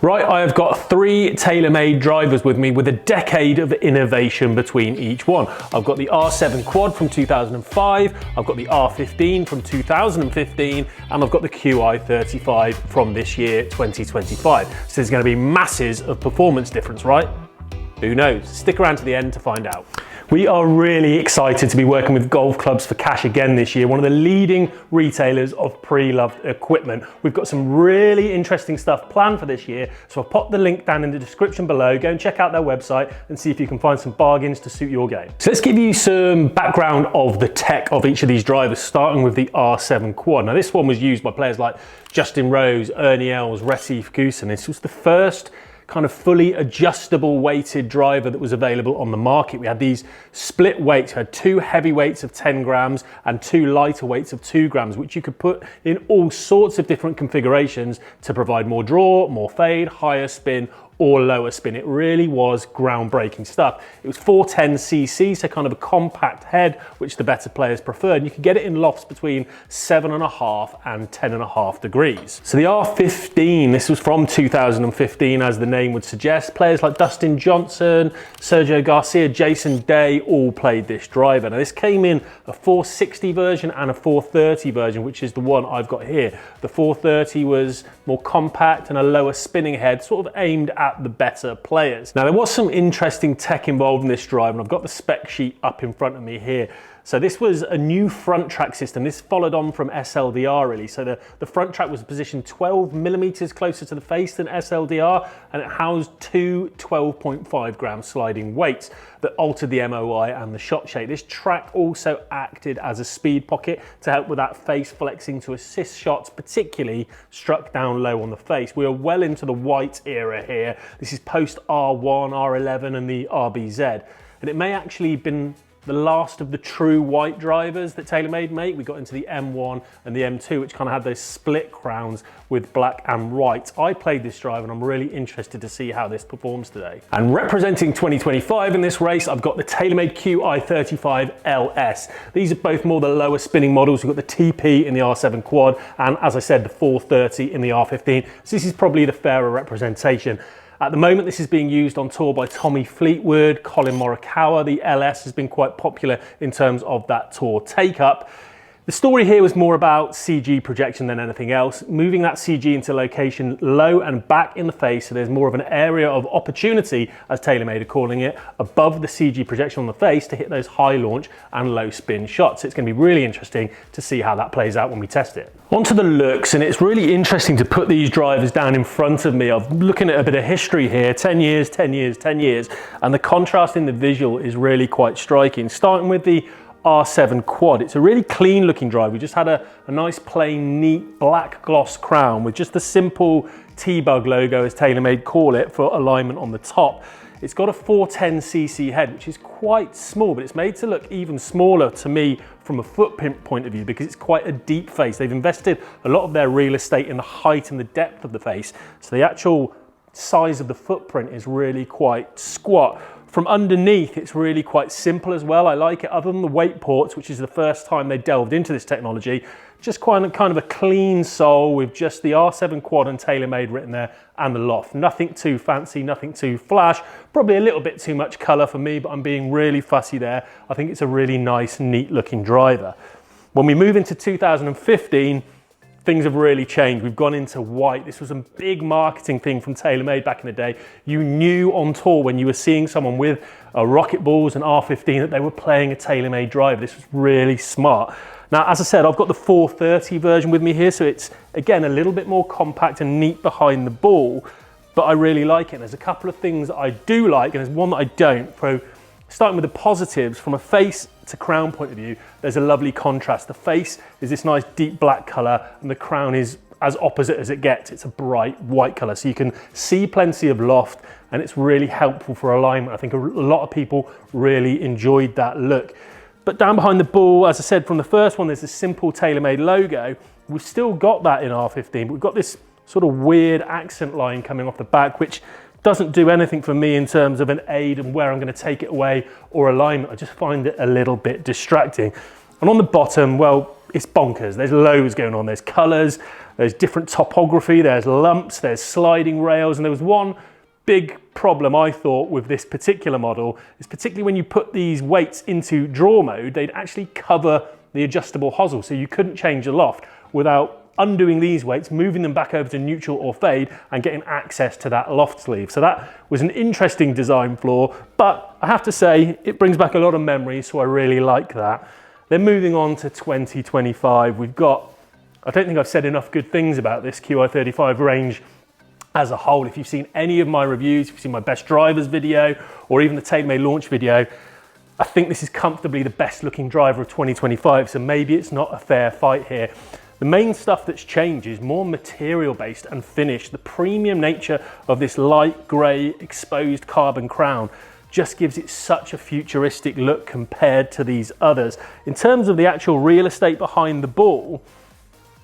Right, I have got 3 TaylorMade drivers with me with a decade of innovation between each one. I've got the R7 Quad from 2005, I've got the R15 from 2015, and I've got the QI35 from this year, 2025. So there's going to be masses of performance difference, right? Who knows? Stick around to the end to find out. We are really excited to be working with Golf Clubs for Cash again this year, one of the leading retailers of pre-loved equipment. We've got some really interesting stuff planned for this year, so I'll pop the link down in the description below. Go and check out their website and see if you can find some bargains to suit your game. So let's give you some background of the tech of each of these drivers, starting with the R7 Quad. Now this one was used by players like Justin Rose, Ernie Els, Joe Ferguson. This was the first kind of fully adjustable weighted driver that was available on the market. We had these split weights. We had 2 heavy weights of 10 grams and 2 lighter weights of 2 grams, which you could put in all sorts of different configurations to provide more draw, more fade, higher spin, or lower spin. It really was groundbreaking stuff. It was 410cc, so kind of a compact head, which the better players preferred. And you could get it in lofts between 7.5 and 10.5 degrees. So the R15, this was from 2015, as the name would suggest. Players like Dustin Johnson, Sergio Garcia, Jason Day all played this driver. Now this came in a 460 version and a 430 version, which is the one I've got here. The 430 was more compact and a lower spinning head, sort of aimed at the better players. Now there was some interesting tech involved in this drive, and I've got the spec sheet up in front of me here. So this was a new front track system. This followed on from SLDR really. So the front track was positioned 12 millimeters closer to the face than SLDR, and it housed 2 12.5 gram sliding weights that altered the MOI and the shot shape. This track also acted as a speed pocket to help with that face flexing to assist shots, particularly struck down low on the face. We are well into the white era here. This is post R1, R11 and the RBZ. And it may actually have been the last of the true white drivers that TaylorMade make. We got into the M1 and the M2, which kind of had those split crowns with black and white. I played this drive and I'm really interested to see how this performs today. And representing 2025 in this race, I've got the TaylorMade QI35 LS. These are both more the lower spinning models. We've got the TP in the R7 Quad, and as I said, the 430 in the R15. So this is probably the fairer representation. At the moment, this is being used on tour by Tommy Fleetwood, Colin Morikawa. The LS has been quite popular in terms of that tour take-up. The story here was more about CG projection than anything else, moving that CG into location low and back in the face, so there's more of an area of opportunity, as TaylorMade are calling it, above the CG projection on the face to hit those high launch and low spin shots. It's going to be really interesting to see how that plays out when we test it. Onto the looks, and it's really interesting to put these drivers down in front of me. I'm looking at a bit of history here, 10 years, 10 years, 10 years, and the contrast in the visual is really quite striking. Starting with the R7 Quad. It's a really clean looking drive. We just had a nice plain neat black gloss crown with just the simple T-Bug logo, as TaylorMade call it, for alignment on the top. It's got a 410cc head, which is quite small, but it's made to look even smaller to me from a footprint point of view because it's quite a deep face. They've invested a lot of their real estate in the height and the depth of the face, so the actual size of the footprint is really quite squat. From underneath, it's really quite simple as well. I like it, other than the weight ports, which is the first time they delved into this technology. Just kind of a clean sole with just the R7 Quad and TaylorMade written there and the loft. Nothing too fancy, nothing too flash. Probably a little bit too much color for me, but I'm being really fussy there. I think it's a really nice, neat looking driver. When we move into 2015, things have really changed. We've gone into white. This was a big marketing thing from TaylorMade back in the day. You knew on tour when you were seeing someone with a Rocket Balls and R15 that they were playing a TaylorMade driver. This was really smart. Now, as I said, I've got the 430 version with me here, so it's, again, a little bit more compact and neat behind the ball, but I really like it. There's a couple of things that I do like, and there's one that I don't. So, starting with the positives, from a face to crown point of view, there's a lovely contrast. The face is this nice deep black color, and the crown is as opposite as it gets. It's a bright white color, so you can see plenty of loft, and it's really helpful for alignment. I think a lot of people really enjoyed that look. But down behind the ball, as I said, from the first one, there's a simple TaylorMade logo. We've still got that in R15, but we've got this sort of weird accent line coming off the back, which doesn't do anything for me in terms of an aid and where I'm going to take it away or alignment. I just find it a little bit distracting. And on the bottom, well, it's bonkers. There's loads going on. There's colors, there's different topography, there's lumps, there's sliding rails, and there was one big problem I thought with this particular model is particularly when you put these weights into draw mode, they'd actually cover the adjustable hosel, so you couldn't change the loft without undoing these weights, moving them back over to neutral or fade and getting access to that loft sleeve. So that was an interesting design flaw, but I have to say it brings back a lot of memories, so I really like that. Then moving on to 2025, we've got, I don't think I've said enough good things about this QI35 range as a whole. If you've seen any of my reviews, if you've seen my best drivers video or even the TaylorMade launch video, I think this is comfortably the best looking driver of 2025, so maybe it's not a fair fight here. The main stuff that's changed is more material based and finished. The premium nature of this light grey exposed carbon crown just gives it such a futuristic look compared to these others. In terms of the actual real estate behind the ball,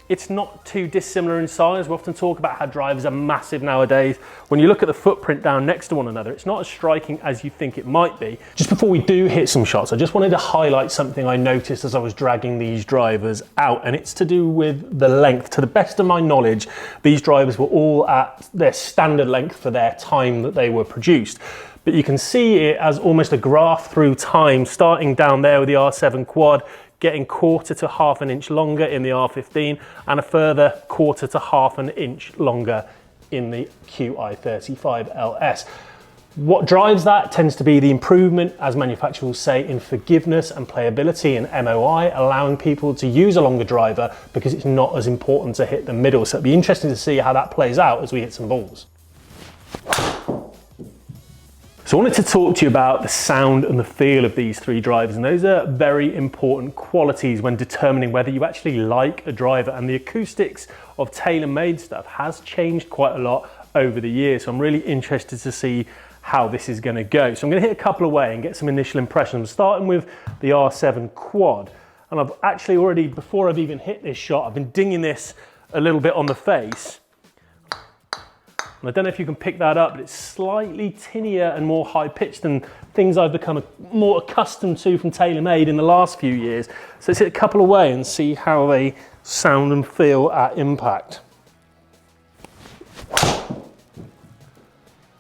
it's not too dissimilar in size. We often talk about how drivers are massive nowadays. When you look at the footprint down next to one another, it's not as striking as you think it might be. Just before we do hit some shots, I just wanted to highlight something I noticed as I was dragging these drivers out, and it's to do with the length. To the best of my knowledge, these drivers were all at their standard length for their time that they were produced. But you can see it as almost a graph through time, starting down there with the R7 quad, getting 1/4 to 1/2 inch longer in the R15 and a further 1/4 to 1/2 inch longer in the QI35 LS. What drives that tends to be the improvement, as manufacturers say, in forgiveness and playability and MOI, allowing people to use a longer driver because it's not as important to hit the middle. So it'll be interesting to see how that plays out as we hit some balls. So I wanted to talk to you about the sound and the feel of these three drivers, and those are very important qualities when determining whether you actually like a driver, and the acoustics of TaylorMade stuff has changed quite a lot over the years, so I'm really interested to see how this is going to go. So I'm going to hit a couple away and get some initial impressions, starting with the R7 quad. And I've actually already, before I've even hit this shot, I've been dinging this a little bit on the face. And I don't know if you can pick that up, but it's slightly tinnier and more high-pitched than things I've become more accustomed to from TaylorMade in the last few years. So let's hit a couple away and see how they sound and feel at impact.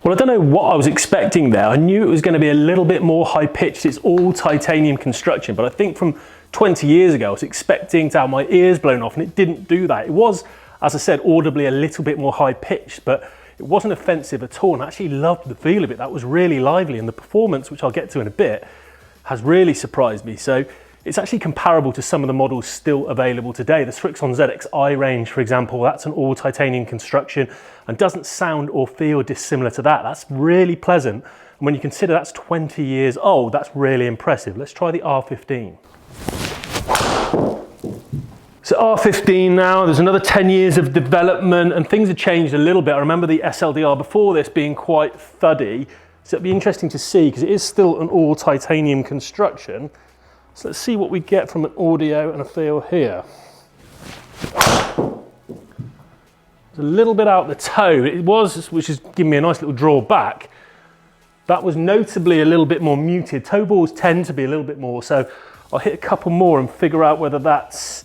Well, I don't know what I was expecting there. I knew it was going to be a little bit more high-pitched. It's all titanium construction, but I think from 20 years ago, I was expecting to have my ears blown off, and it didn't do that. It was, as I said, audibly a little bit more high-pitched, but it wasn't offensive at all, and I actually loved the feel of it. That was really lively, and the performance, which I'll get to in a bit, has really surprised me. So it's actually comparable to some of the models still available today. The Srixon ZXi range, for example, that's an all titanium construction and doesn't sound or feel dissimilar to that. That's really pleasant. And when you consider that's 20 years old, that's really impressive. Let's try the R15. So R15 now, there's another 10 years of development and things have changed a little bit. I remember the SLDR before this being quite thuddy. So it'll be interesting to see because it is still an all titanium construction. So let's see what we get from an audio and a feel here. It's a little bit out the toe. It was, which is giving me a nice little draw back. That was notably a little bit more muted. Toe balls tend to be a little bit more. So I'll hit a couple more and figure out whether that's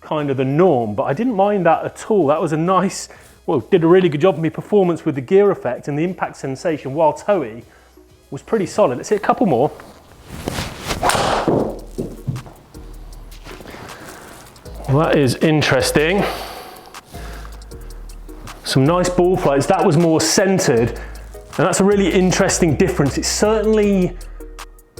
kind of the norm, but I didn't mind that at all. That was a nice, well, did a really good job of me performance with the gear effect, and the impact sensation while toey was pretty solid. Let's hit a couple more. Well, that is interesting. Some nice ball flights. That was more centered, and that's a really interesting difference. It's certainly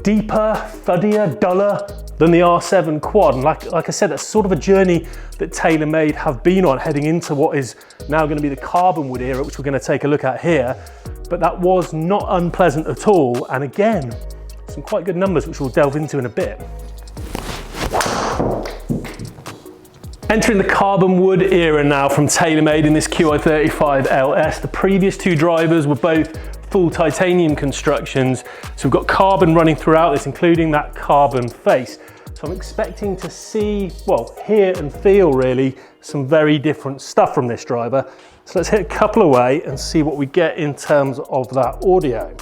deeper, thuddier, duller than the R7 quad. And like I said, that's sort of a journey that TaylorMade have been on, heading into what is now going to be the carbon wood era, which we're going to take a look at here. But that was not unpleasant at all. And again, some quite good numbers, which we'll delve into in a bit. Entering the carbon wood era now from TaylorMade in this QI35 LS. The previous two drivers were both full titanium constructions. So we've got carbon running throughout this, including that carbon face. So I'm expecting to see, well, hear and feel really some very different stuff from this driver. So let's hit a couple away and see what we get in terms of that audio.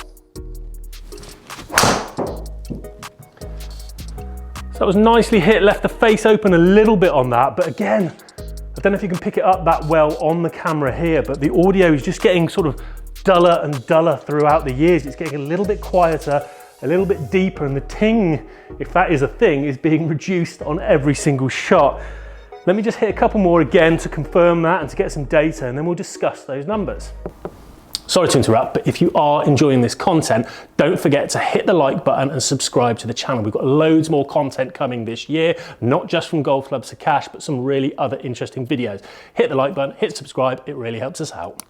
So that was nicely hit, left the face open a little bit on that, but again, I don't know if you can pick it up that well on the camera here, but the audio is just getting sort of duller and duller throughout the years. It's getting a little bit quieter, a little bit deeper, and the ting, if that is a thing, is being reduced on every single shot. Let me just hit a couple more again to confirm that and to get some data, and then we'll discuss those numbers. Sorry to interrupt, but if you are enjoying this content, don't forget to hit the like button and subscribe to the channel. We've got loads more content coming this year, not just from golf clubs to cash, but some really other interesting videos. Hit the like button, hit subscribe, it really helps us out.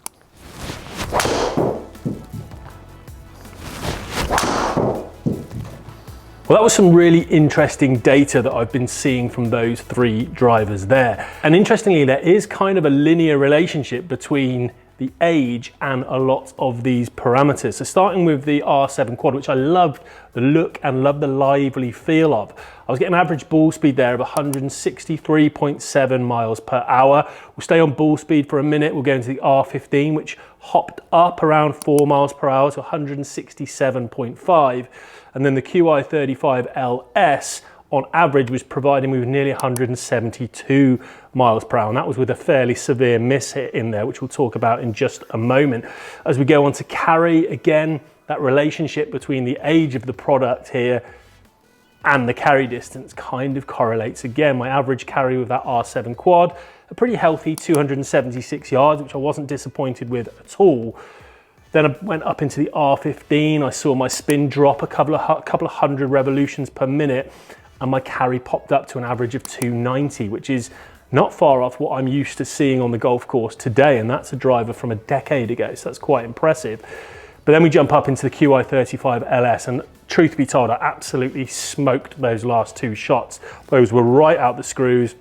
Well, that was some really interesting data that I've been seeing from those three drivers there. And interestingly, there is kind of a linear relationship between the age and a lot of these parameters. So starting with the R7 quad, which I loved the look and loved the lively feel of. I was getting an average ball speed there of 163.7 miles per hour. We'll stay on ball speed for a minute. We'll go into the R15, which hopped up around 4 miles per hour to 167.5. And then the QI35LS on average was providing me with nearly 172 miles per hour. And that was with a fairly severe miss hit in there, which we'll talk about in just a moment. As we go on to carry, again, that relationship between the age of the product here and the carry distance kind of correlates again. My average carry with that R7 quad, a pretty healthy 276 yards, which I wasn't disappointed with at all. Then I went up into the R15. I saw my spin drop a couple of hundred revolutions per minute, and my carry popped up to an average of 290, which is not far off what I'm used to seeing on the golf course today, and that's a driver from a decade ago, so that's quite impressive. But then we jump up into the QI35LS, and truth be told, I absolutely smoked those last two shots. Those were right out the screws,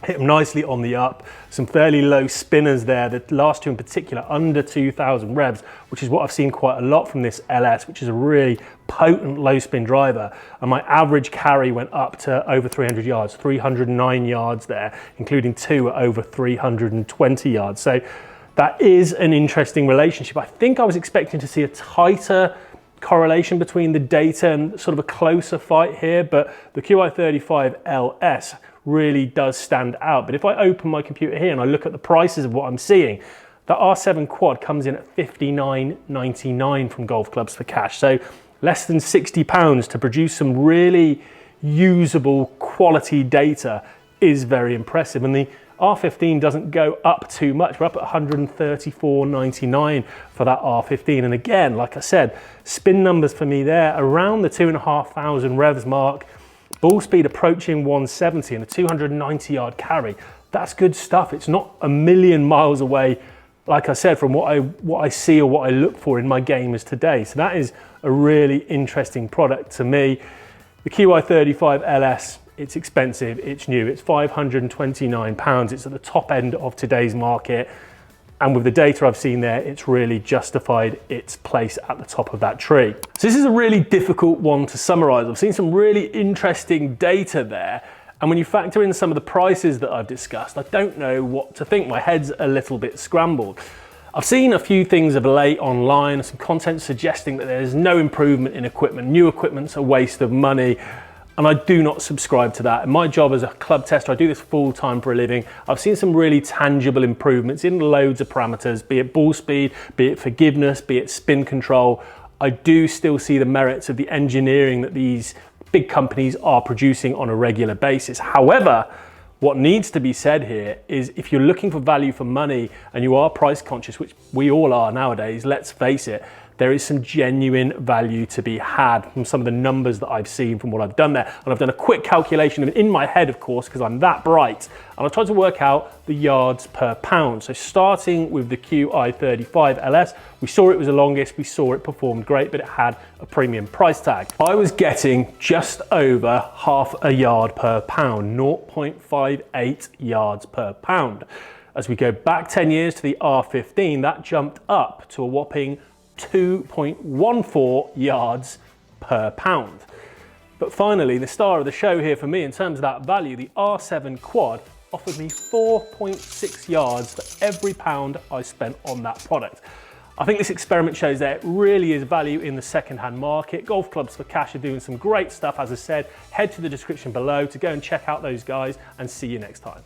hit them nicely on the up, some fairly low spinners there, the last two in particular under 2,000 revs, which is what I've seen quite a lot from this LS, which is a really potent low spin driver. And my average carry went up to over 300 yards, 309 yards there, including two at over 320 yards. So that is an interesting relationship. I think I was expecting to see a tighter correlation between the data and sort of a closer fight here, but the QI35LS really does stand out. But if I open my computer here and I look at the prices of what I'm seeing, the R7 quad comes in at $59.99 from golf clubs for cash. So less than £60 to produce some really usable quality data is very impressive. And the R15 doesn't go up too much. We're up at $134.99 for that R15. And again, like I said, spin numbers for me there around the 2,500 revs mark, ball speed approaching 170 and a 290 yard carry. That's good stuff. It's not a million miles away, like I said, from what I see or what I look for in my gamers today. So that is a really interesting product to me. The QI35LS, it's expensive, it's new, it's £529. It's at the top end of today's market. And with the data I've seen there, it's really justified its place at the top of that tree. So this is a really difficult one to summarize. I've seen some really interesting data there. And when you factor in some of the prices that I've discussed, I don't know what to think. My head's a little bit scrambled. I've seen a few things of late online, some content suggesting that there's no improvement in equipment. New equipment's a waste of money. And I do not subscribe to that. In my job as a club tester, I do this full time for a living. I've seen some really tangible improvements in loads of parameters, be it ball speed, be it forgiveness, be it spin control. I do still see the merits of the engineering that these big companies are producing on a regular basis. However, what needs to be said here is if you're looking for value for money and you are price conscious, which we all are nowadays, let's face it, there is some genuine value to be had from some of the numbers that I've seen from what I've done there. And I've done a quick calculation in my head, of course, because I'm that bright. And I tried to work out the yards per pound. So starting with the QI35LS, we saw it was the longest, we saw it performed great, but it had a premium price tag. I was getting just over half a yard per pound, 0.58 yards per pound. As we go back 10 years to the R15, that jumped up to a whopping 2.14 yards per pound. But finally, the star of the show here for me in terms of that value, the R7 quad offered me 4.6 yards for every pound I spent on that product. I think this experiment shows there really is value in the second-hand market. Golf Clubs for Cash are doing some great stuff, as I said. Head to the description below to go and check out those guys, and see you next time.